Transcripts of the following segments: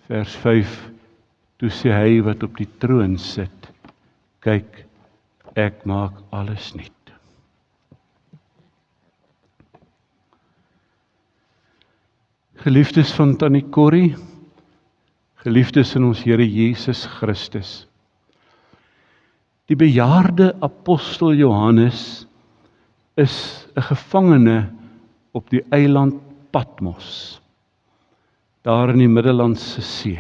Vers 5, toe sê hy wat op die troon sit, kyk, ek maak alles nuut. Geliefdes van Tannie Corrie, geliefdes in ons Here Jesus Christus. Die bejaarde apostel Johannes is 'n gevangene op die eiland Patmos, daar in die Middellandse See,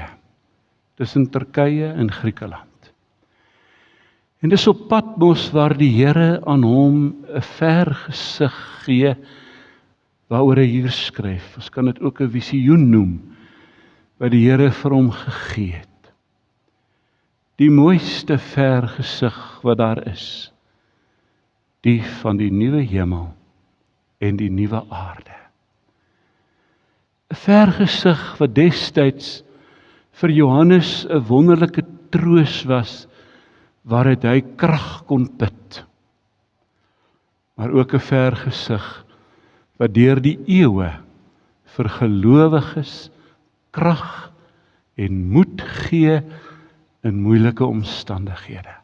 tussen Turkye en Griekeland. En dis op Patmos waar die Here aan hom 'n vergesig gee, waaroor hy hier skryf. Ons kan dit ook 'n visioen noem, wat die Here vir hom gegee het. Die mooiste vergesig wat daar is, die van die nuwe hemel en die nuwe aarde. 'n Vergesig wat destyds vir Johannes 'n wonderlike troos was, waaruit hy krag kon put. Maar ook 'n vergesig wat deur die eeue vir gelowiges krag en moed gee in moeilike omstandighede.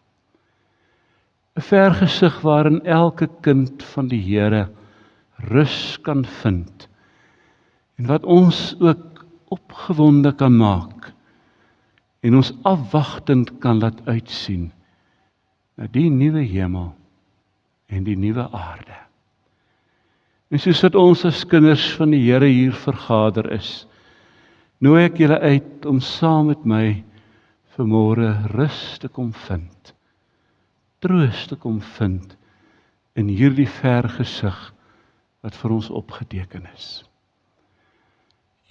'n Vergesig waarin elke kind van die Here rus kan vind en wat ons ook opgewonde kan maak en ons afwagtend kan laat uitsien na die nuwe hemel en die nuwe aarde. En soos wat ons as kinders van die Here hier vergader is, nooi ek julle uit om saam met my vanmôre rus te kom vind, troos te kom vind in hierdie vergesig wat vir ons opgeteken is.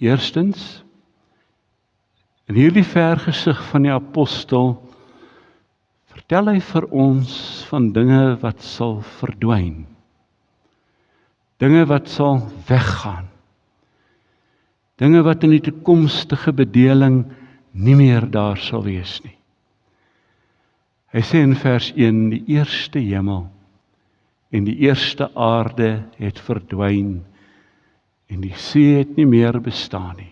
Eerstens, in hierdie vergesig van die apostel, vertel hy vir ons van dinge wat sal verdwyn, dinge wat sal weggaan, dinge wat in die toekomstige bedeling nie meer daar sal wees nie. Hy sê in vers 1, die eerste hemel en die eerste aarde het verdwyn en die see het nie meer bestaan nie.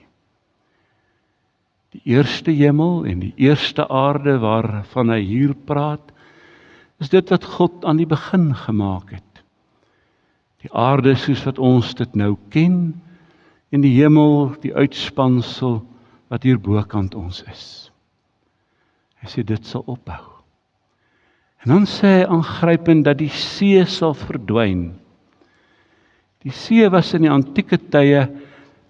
Die eerste hemel en die eerste aarde waarvan hy hier praat, is dit wat God aan die begin gemaak het. Die aarde soos wat ons dit nou ken, en die hemel, die uitspansel wat hier bokant ons is. Hy sê dit sal ophou. En dan sê hy aangrypend dat die see sal verdwyn. Die see was in die antieke tye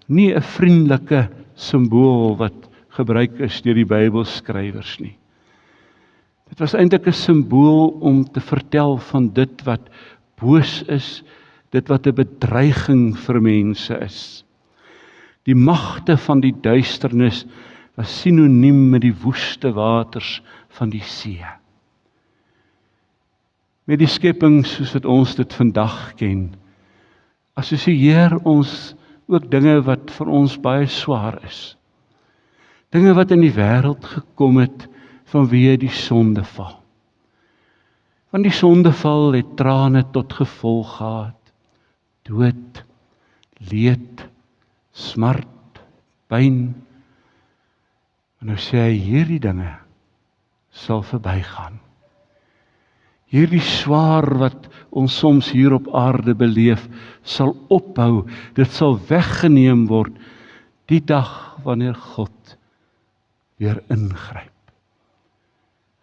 nie 'n vriendelike simbool wat gebruik is deur die Bybelskrywers nie. Dit was eintlik 'n simbool om te vertel van dit wat boos is, dit wat 'n bedreiging vir mense is. Die magte van die duisternis was sinoniem met die woeste waters van die see. Met die skepping soos wat ons dit vandag ken, assosieer ons ook dinge wat vir ons baie swaar is. Dinge wat in die wêreld gekom het vanweë die sondeval. Want die sondeval het trane tot gevolg gehad, dood, leed, smart, pyn. En nou sê hy, hierdie dinge sal verbygaan. Hierdie swaar wat ons soms hier op aarde beleef, sal ophou, dit sal weggeneem word, die dag wanneer God weer ingryp.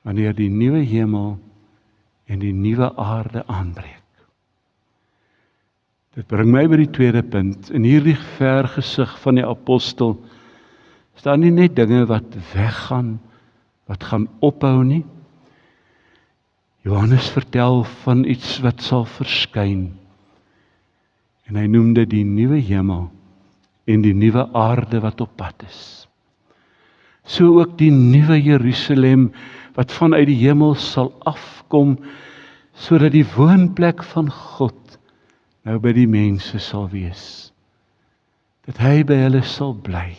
Wanneer die nuwe hemel en die nuwe aarde aanbreek. Dit bring my by die tweede punt. In hierdie vergesig van die apostel staan nie net dinge wat weggaan, wat gaan ophou nie. Johannes vertel van iets wat sal verskyn. En hy noem dit die nuwe hemel en die nuwe aarde wat op pad is. So ook die nuwe Jerusalem wat vanuit die hemel sal afkom, sodat die woonplek van God nou by die mense sal wees. Dat hy by hulle sal bly.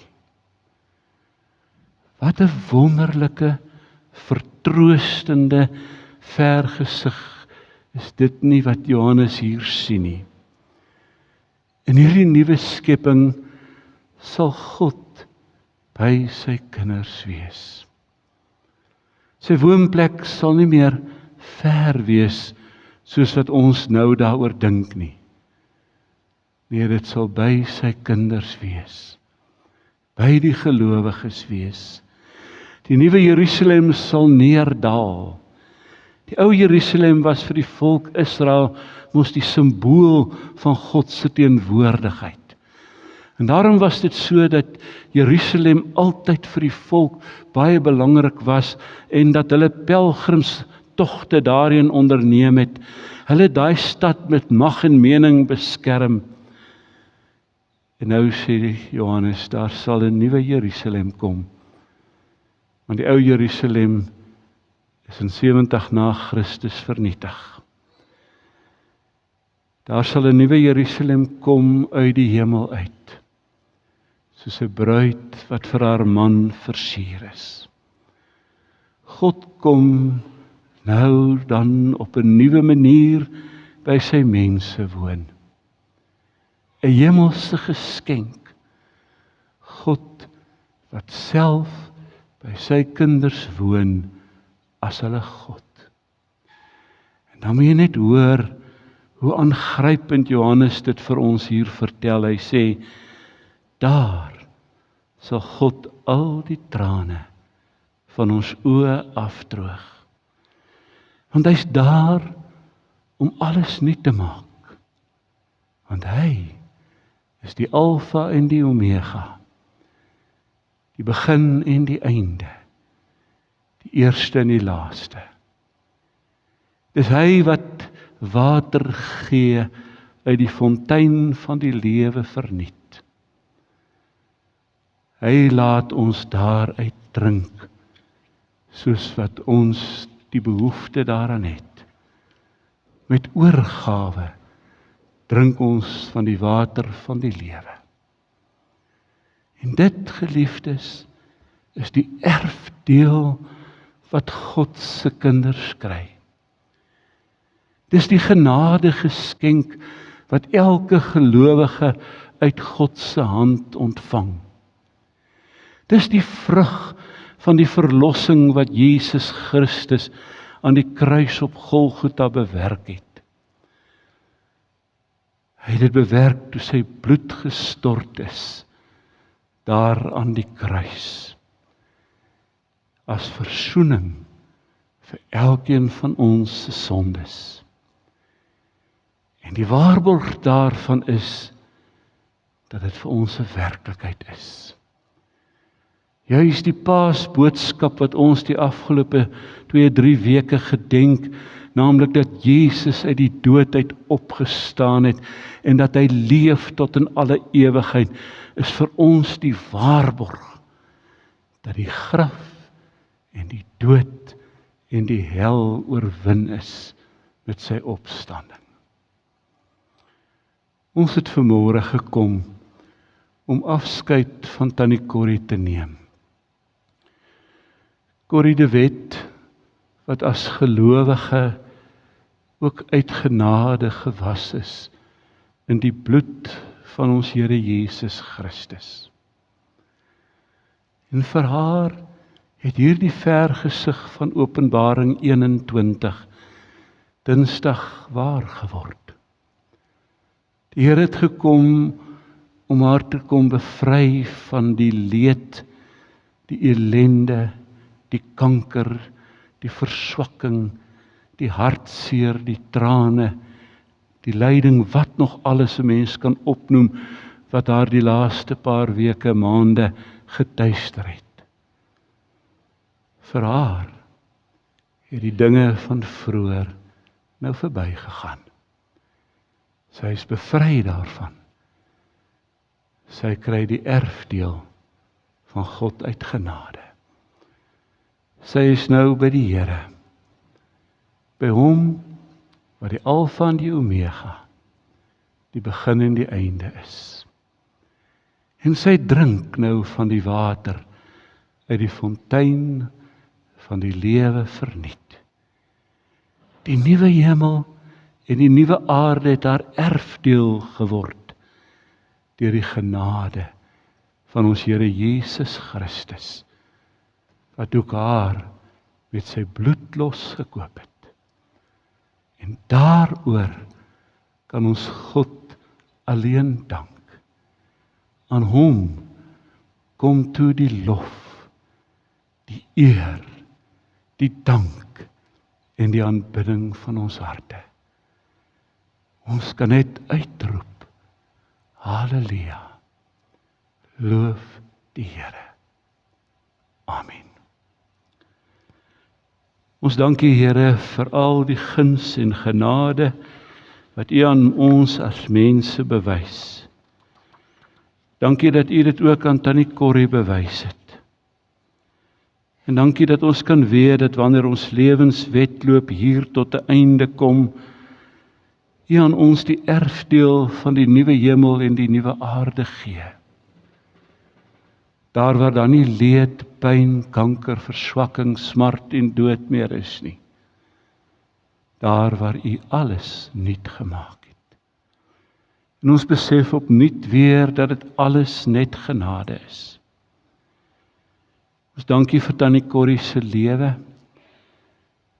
Wat 'n wonderlike, vertroostende vergesig is dit nie wat Johannes hier sien nie. In hierdie nuwe skepping sal God by sy kinders wees. Sy woonplek sal nie meer ver wees, soos wat ons nou daaroor dink nie. Nee, dit sal by sy kinders wees, by die gelowiges wees. Die nuwe Jerusalem sal neerdaal. Die ou Jerusalem was vir die volk Israel mos die simbool van God se teenwoordigheid. En daarom was dit so dat Jerusalem altyd vir die volk baie belangrik was en dat hulle pelgrimstogte daarin onderneem het. Hulle daai stad met mag en mening beskerm. En nou sê Johannes, daar sal 'n nuwe Jerusalem kom. Want die ou Jerusalem is in 70 na Christus vernietig. Daar sal 'n nuwe Jerusalem kom uit die hemel uit, soos 'n bruid wat vir haar man versier is. God kom nou dan op 'n nuwe manier by sy mense woon. 'n hemelse geskenk. God wat self by sy kinders woon as hulle God. En dan moet jy net hoor hoe aangrypend Johannes dit vir ons hier vertel. Hy sê, daar sal God al die trane van ons oë afdroog. Want hy's daar om alles nuut te maak. Want hy is die Alfa en die Omega, die begin en die einde, die eerste en die laaste. Dis hy wat water gee uit die fontein van die lewe verniet. Hy laat ons daaruit drink, soos wat ons die behoefte daaraan het. Met oorgawe drink ons van die water van die lewe. En dit, geliefdes, is die erfdeel wat God se kinders kry. Dis die genade geskenk wat elke gelowige uit God se hand ontvang. Dis die vrug van die verlossing wat Jesus Christus aan die kruis op Golgotha bewerk het. Hy het dit bewerk toe sy bloed gestort is, daar aan die kruis, as versoening vir elkeen van ons se sondes. En die waarborg daarvan is, dat dit vir ons 'n werklikheid is. Juis die Paasboodskap wat ons die afgelope 2-3 weke gedenk, naamlik dat Jesus uit die dood uit opgestaan het en dat hy leef tot in alle ewigheid, is vir ons die waarborg dat die graf en die dood en die hel oorwin is met sy opstanding. Ons het vanmôre gekom om afskeid van Tannie Corrie te neem. Corrie de Wet, wat as gelowige ook uit genade gewas is in die bloed van ons Here Jesus Christus. En vir haar het hierdie vergesig van Openbaring 21 Dinsdag waar geword. Die Here het gekom om haar te kom bevry van die leed, die ellende, die kanker, die verswakking, die hartseer, die trane, die lyding, wat nog alles 'n mens kan opnoem, wat haar die laaste paar weke, maande getuister het. Vir haar het die dinge van vroeër nou verbygegaan. Sy is bevry daarvan. Sy kry die erfdeel van God uit genade. Sy is nou by die Here, by hom wat die Alfa en die Omega, die begin en die einde is. En sy drink nou van die water uit die fontein van die lewe verniet. Die nuwe hemel en die nuwe aarde het haar erfdeel geword deur die genade van ons Here Jesus Christus, wat ook haar met sy bloed losgekoop het. En daaroor kan ons God alleen dank. Aan hom kom toe die lof, die eer, die dank en die aanbidding van ons harte. Ons kan net uitroep, Halleluja, loof die Here. Amen. Ons dank U, Here, vir al die guns en genade wat U aan ons as mense bewys. Dankie dat U dit ook aan Tannie Corrie bewys het. En dankie dat ons kan weet dat wanneer ons lewenswedloop hier tot 'n einde kom, U aan ons die erfdeel van die nuwe hemel en die nuwe aarde gee. Daar waar dan nie leed, pyn, kanker, verswakking, smart en dood meer is nie. Daar waar U alles nuut gemaak het. En ons besef opnuut weer dat dit alles net genade is. Ons dankie vir Tannie Corrie se lewe.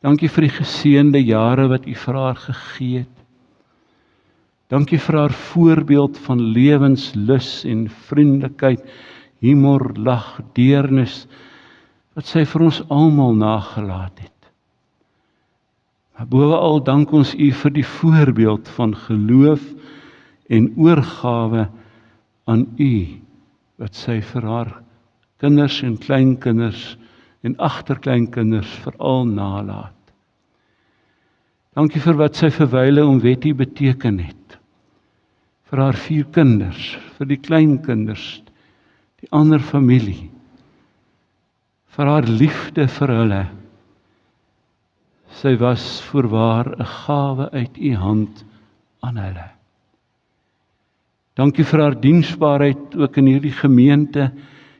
Dankie vir die geseënde jare wat U vir haar gegee het. Dankie vir haar voorbeeld van lewenslus en vriendelikheid, humor, lag, deernis, wat sy vir ons almal nagelaat het. Maar bovenal dank ons U vir die voorbeeld van geloof en oorgawe aan U, wat sy vir haar kinders en kleinkinders en agterkleinkinders veral nalaat. Dankie vir wat sy vir wyle om Wettie beteken het. Vir haar 4 kinders, vir die kleinkinders, die ander familie, vir haar liefde vir hulle. Sy was voorwaar 'n gawe uit U hand aan hulle. Dankie vir haar diensbaarheid ook in hierdie gemeente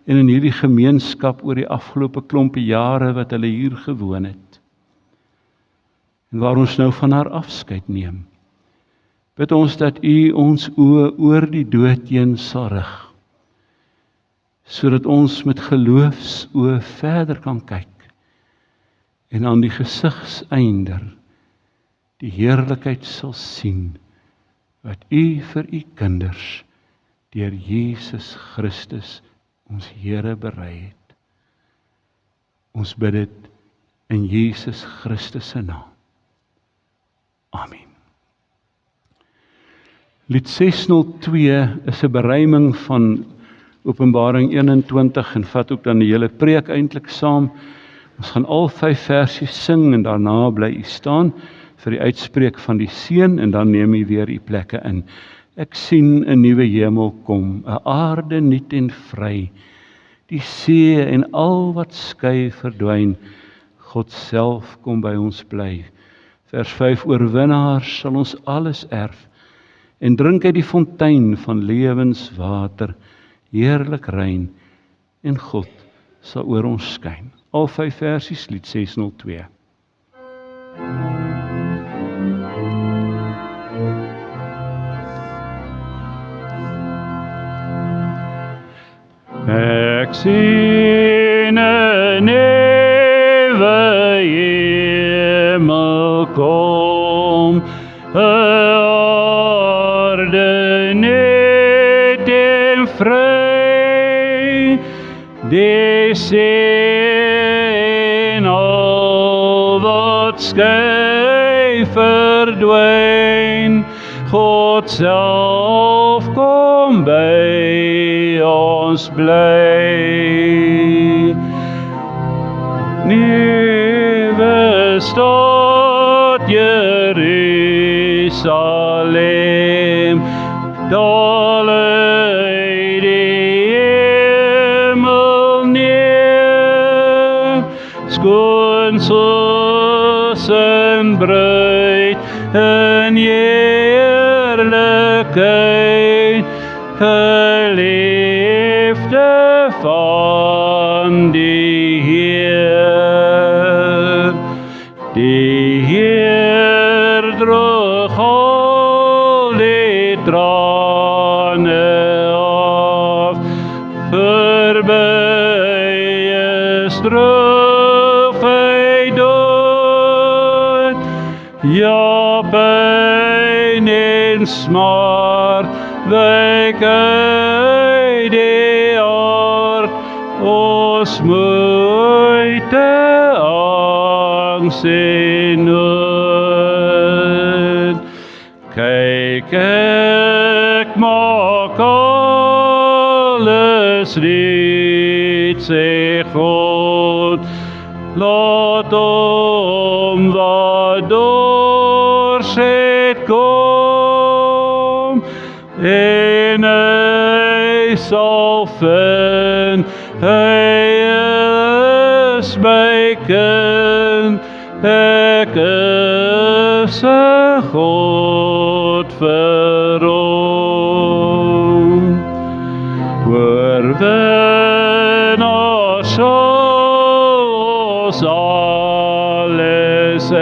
en in hierdie gemeenskap oor die afgelope klompie jare wat hulle hier gewoon het. En waar ons nou van haar afskeid neem, bid ons dat U ons oë oor die dood heen sal rig, sodat ons met geloofsoë verder kan kyk en aan die gesigseinder die heerlikheid sal sien wat U vir U kinders deur Jesus Christus ons Here berei het. Ons bid dit in Jesus Christus se naam. Amen. Lied 602 is 'n beruiming van Openbaring 21 en vat ook dan die hele preek eintlik saam. Ons gaan al 5 versies sing en daarna bly U staan vir die uitspreek van die seën en dan neem U weer U plekke in. Ek sien 'n nuwe hemel kom, 'n aarde nuut en vry. Die see en al wat skei verdwyn. God self kom by ons bly. Vers 5: Oorwinnaars sal ons alles erf en drink uit die fontein van lewenswater, heerlik rein, en God sal oor ons skyn. Al 5 versies, lied 602. Ek sien 'n nuwe hemel kom, 'n aarde nuut en vry, die see en al wat skei verdwyn, God self kom by ons bly. Nuwe stad Jerusalem, daal uit die hemel neer, skoon soos 'n bruid in heerlikheid, geliefde van die Heer. Die Heer droog al die trane af, droefheid dood. Ja, pyn en smart wyk uit die hart, ons moeite, angs en nood. Kyk, ek maak alles nuut, sê God, laat hom wat dors het kom, en hy sal vind, hy is my kind, ek is 'n God vir hom. Oorwinnaar sal ons alles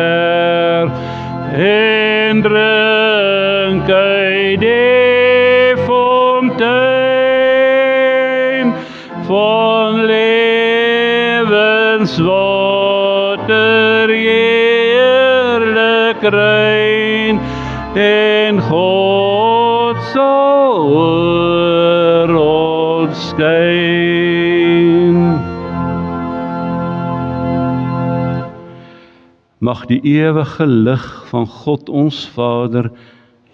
en drink uit die fontein van lewenswater, heerlik rein, en God sal oor ons skyn. Mag die ewige lig van God ons Vader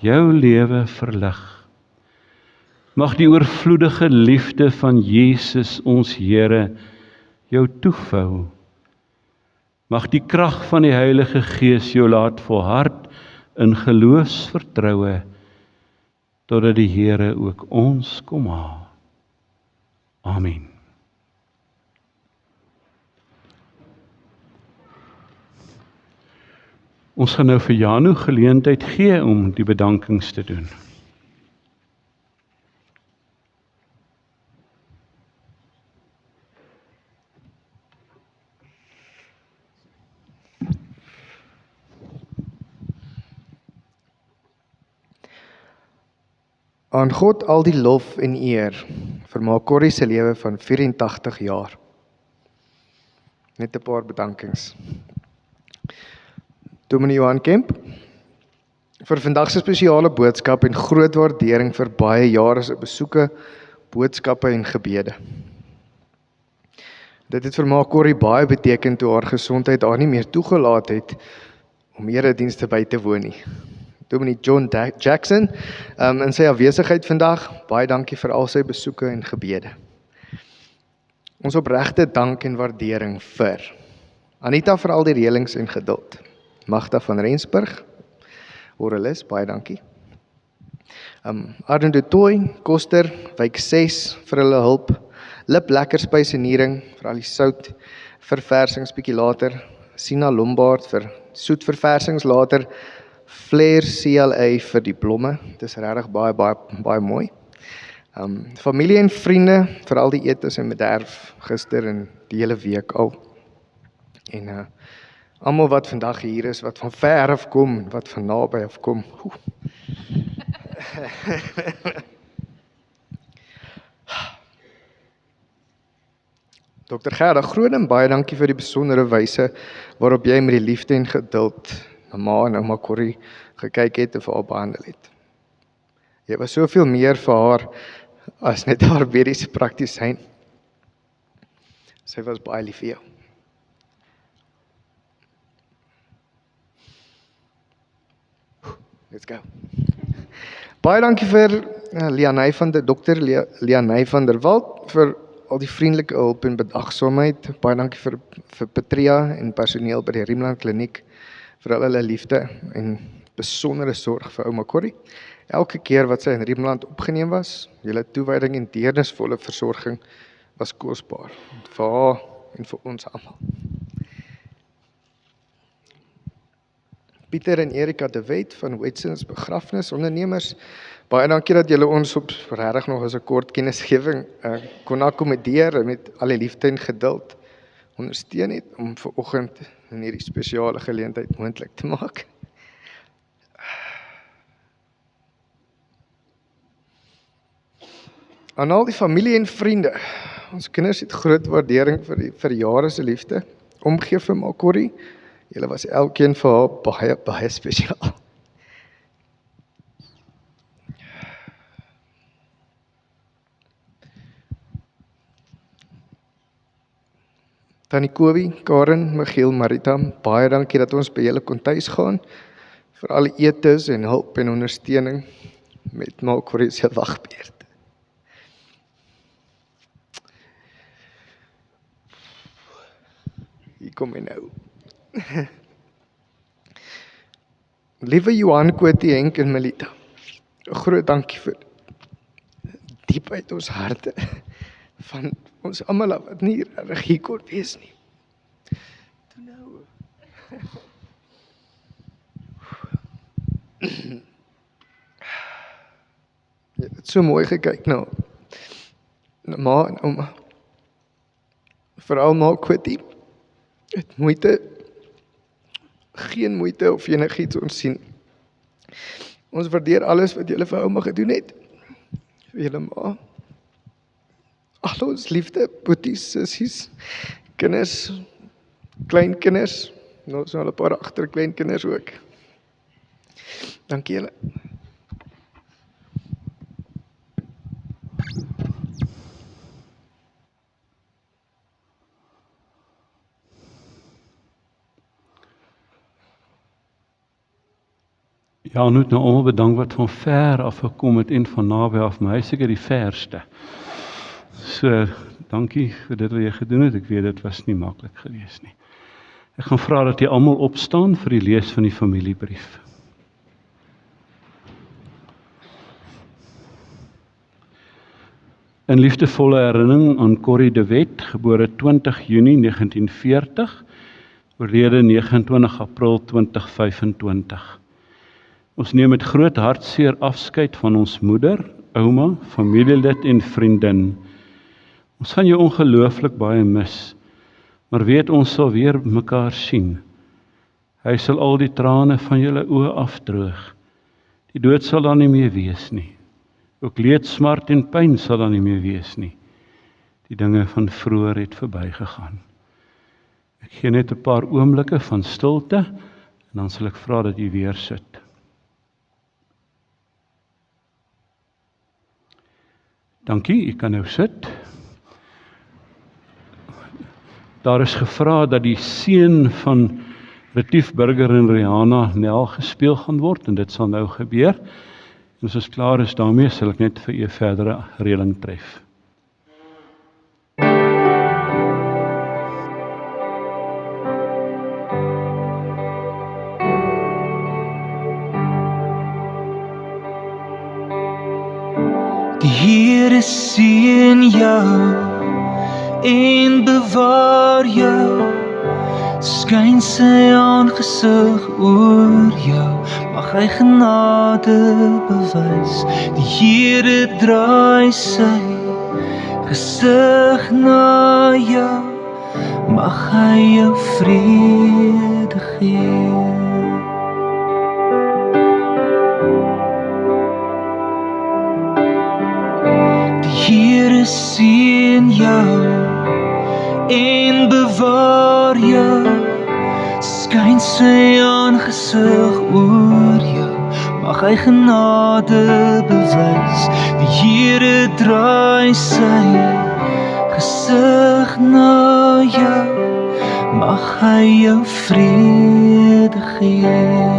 jou lewe verlig. Mag die oorvloedige liefde van Jesus ons Here jou toevou. Mag die krag van die Heilige Gees jou laat volhard in geloofsvertroue, totdat die Here ook ons kom haal. Amen. Ons gaan nou vir Janu geleentheid gee om die bedankings te doen. Aan God al die lof en eer vir Corrie se lewe van 84 jaar. Net 'n paar bedankings. Dominee Johan Kemp, vir vandag se spesiale boodskap en groot waardering vir baie jare se besoeke, boodskappe en gebede. Dit het vir Corrie baie beteken toe haar gesondheid haar nie meer toegelaat het om eredienste by te woon nie. Dominee John Jackson, in sy afwesigheid vandag, baie dankie vir al sy besoeke en gebede. Ons opregte dank en waardering vir Anita vir al die reëlings en geduld. Magda van Rensburg, Aurelis, baie dankie. Arden de Tooy, Koster, Wyk 6 vir hulle hulp. Lip Lekker Spysenering vir al die sout verversings bietjie later. Sina Lombard vir soet verversings later. Flair CLA vir die blomme. Dit is regtig baie mooi. Familie en vriende vir al die etes en bederf gister en die hele week al. En almal wat vandag hier is, wat van ver af kom, wat van naby af kom. Dr. Gerda Groenen, baie dankie vir die besondere wyse waarop jy met die liefde en geduld na ma en ouma Corrie gekyk het en vir haar behandel het. Jy was soveel meer vir haar as net haar mediese praktisyn. Sy was baie lief vir jou. Let's go. Baie dankie vir Dr. Lianay van der Walt vir al die vriendelike hulp en bedagsaamheid. Baie dankie vir Patria en personeel by die Riemland Kliniek vir al hulle liefde en besondere sorg vir ouma Corrie. Elke keer wat sy in Riemland opgeneem was, julle toewyding en deernisvolle versorging was kosbaar vir haar en vir ons almal. Pieter en Erika de Wet van Wetsons begrafnisondernemers, baie dankie dat julle ons op regtig nog as 'n kort kennisgewing kon akkommodeer en met al die liefde en geduld ondersteun het om vanoggend in hierdie spesiale geleentheid moontlik te maak. Aan al die familie en vriende. Ons kinders het groot waardering vir jare se liefde. Omgee vir ma Corrie. Julle was elkeen vir haar baie, baie spesiaal. Tannie Kobie, Karen, Michiel, Marita, baie dankie dat ons by julle kon tuis gaan, vir al die etes en hulp en ondersteuning met ma Corrie se wagbeurt. Hier kom hy nou. Liewe Johan, Kotie, Henk en Melita, 'n groot dankie vir diep uit ons harte van ons almal wat nie reg hier kon wees nie. Toe nou. Jy het so mooi gekyk na ma en ouma. Veral ma Kotie. Het moeite, geen moeite of enigiets ons sien. Ons waardeer alles wat julle vir ouma gedoen het. Vir julle ma. Al ons liefde, boeties, sissies, kinders, kleinkinders, ons al 'n paar agter kleinkinders ook. Dankie julle. Ja, ons moet nou almal bedank wat van ver af gekom het en van naby af, maar hy is seker die verste. So, dankie vir dit wat jy gedoen het. Ek weet dit was nie maklik geweest nie. Ek gaan vra dat jy almal opstaan vir die lees van die familiebrief. In liefdevolle herinnering aan Corrie de Wet, gebore 20 Junie 1940, oorlede 29 April 2025. Ons neem met groot hartseer afskeid van ons moeder, ouma, familielid en vriendin. Ons gaan jou ongelooflik baie mis, maar weet ons sal weer mekaar sien. Hy sal al die trane van julle oë afdroog. Die dood sal dan nie meer wees nie. Ook leed, smart en pyn sal dan nie meer wees nie. Die dinge van vroeër het verbygegaan. Ek gee net 'n paar oomblikke van stilte en dan sal ek vra dat u weer sit. Dankie, u kan nou sit. Daar is gevra dat die seun van Retief Burger en Rihanna Nel gespeel gaan word en dit sal nou gebeur. En as ons klaar is daarmee, sal ek net vir u verdere reëling tref. Die Here seën jou en bewaar jou, skyn sy aangesig oor jou, mag hy genade bewys. Die Here draai sy gesig na jou, mag hy jou vrede gee. Here seën jou en bewaar jou, skyn sy aangesig oor jou, mag hy genade bewys. Die Here draai sy gesig na jou, mag hy jou vrede gee.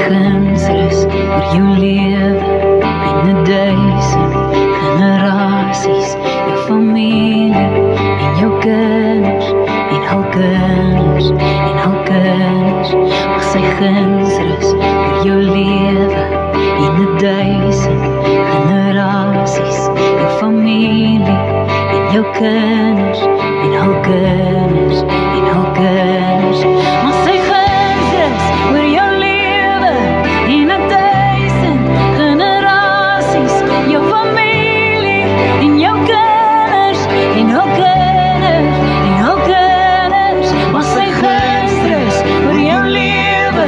gunsrus oor jou lewe en 1000 generasies, jou familie en jou kinders en hul kinders en hul kinders. Mag sy gunsrus oor jou lewe en 1000 generasies, jou familie en jou kinders en hul kinders en hul kinders. Mag sy gunsrus oor jou lewe en 1000 generasies, jou familie en jou kinders en hul kinders en hul kinders. Mag sy gunsrus oor jou lewe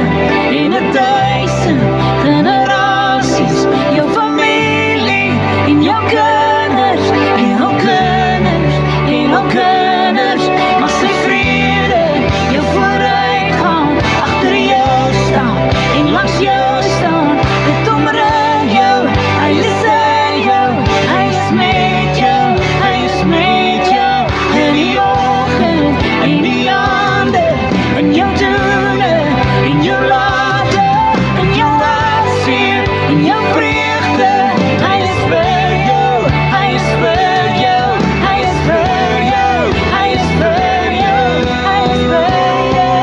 en 1000 generasies, jou familie en jou kinders en hul kinders en hul kinders. Mag sy vrede jou vooruitgaan, agter jou staan en langs jou staan. Dit omring jou, hy is in jou, hy is met jou, hy is met jou. In die oggend, in die aande, in jou doene, in jou late, in jou hartseer, in jou vreugde. Hy is vir jou, hy is vir jou, hy is vir jou, hy is vir jou, hy is vir jou.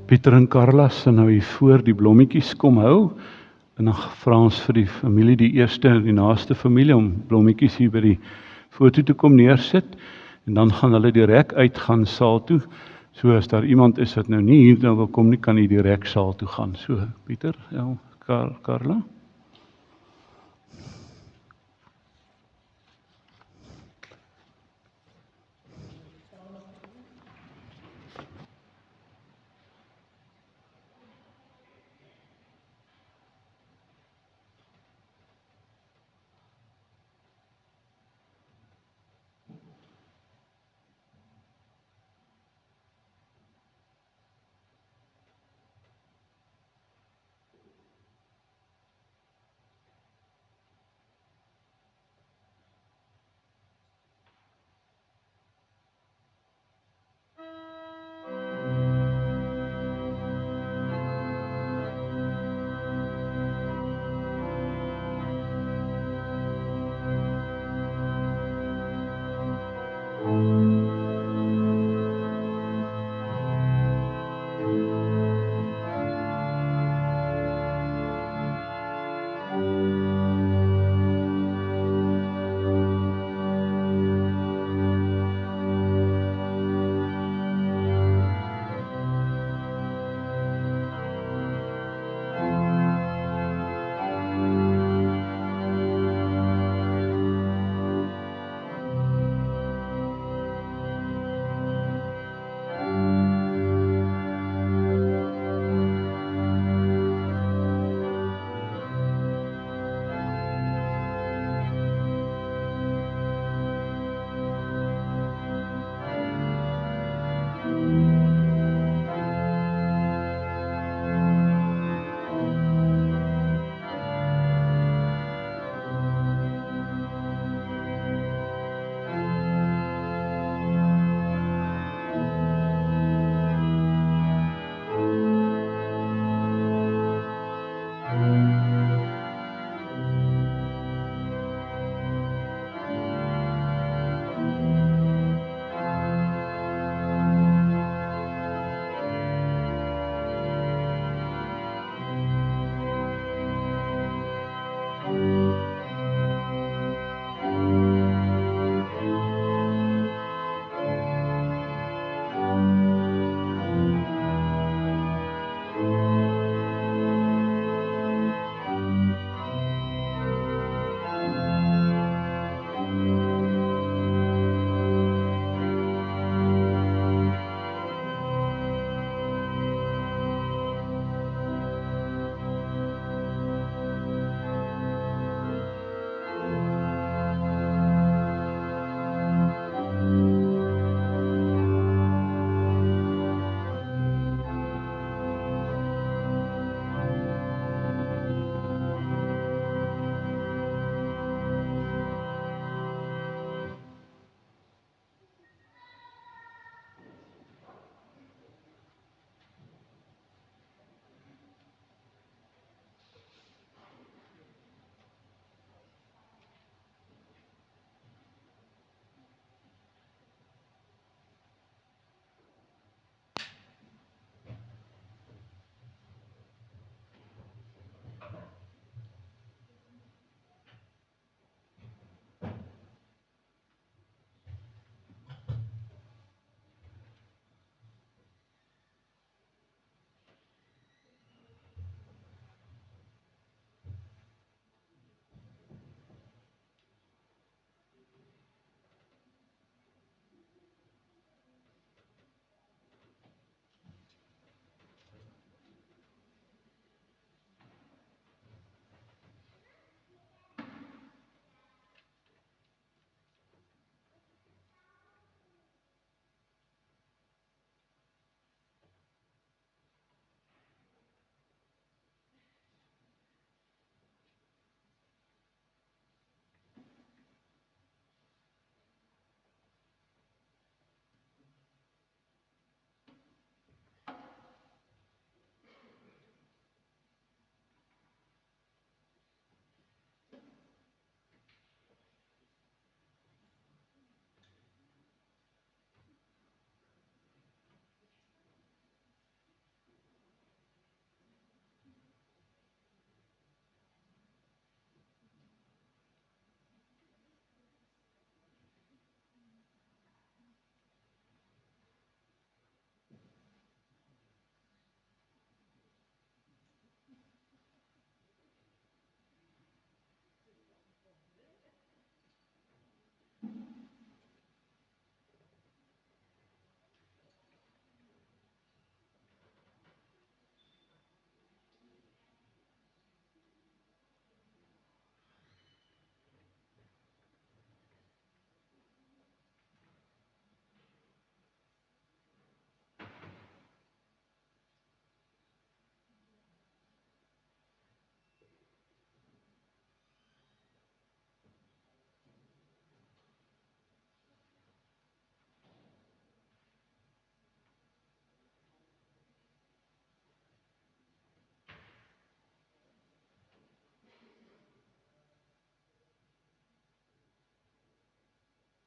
Pieter en Carla se nou hier voor die blommetjies kom hou en dan vra ons vir die familie, die eerste en die naaste familie om blommetjies hier by die foto toe kom neersit en dan gaan hulle direk uitgaan saal toe. So as daar iemand is wat nou nie hier nou wil kom nie, kan hy direk saal toe gaan. So Pieter, ja, Carla.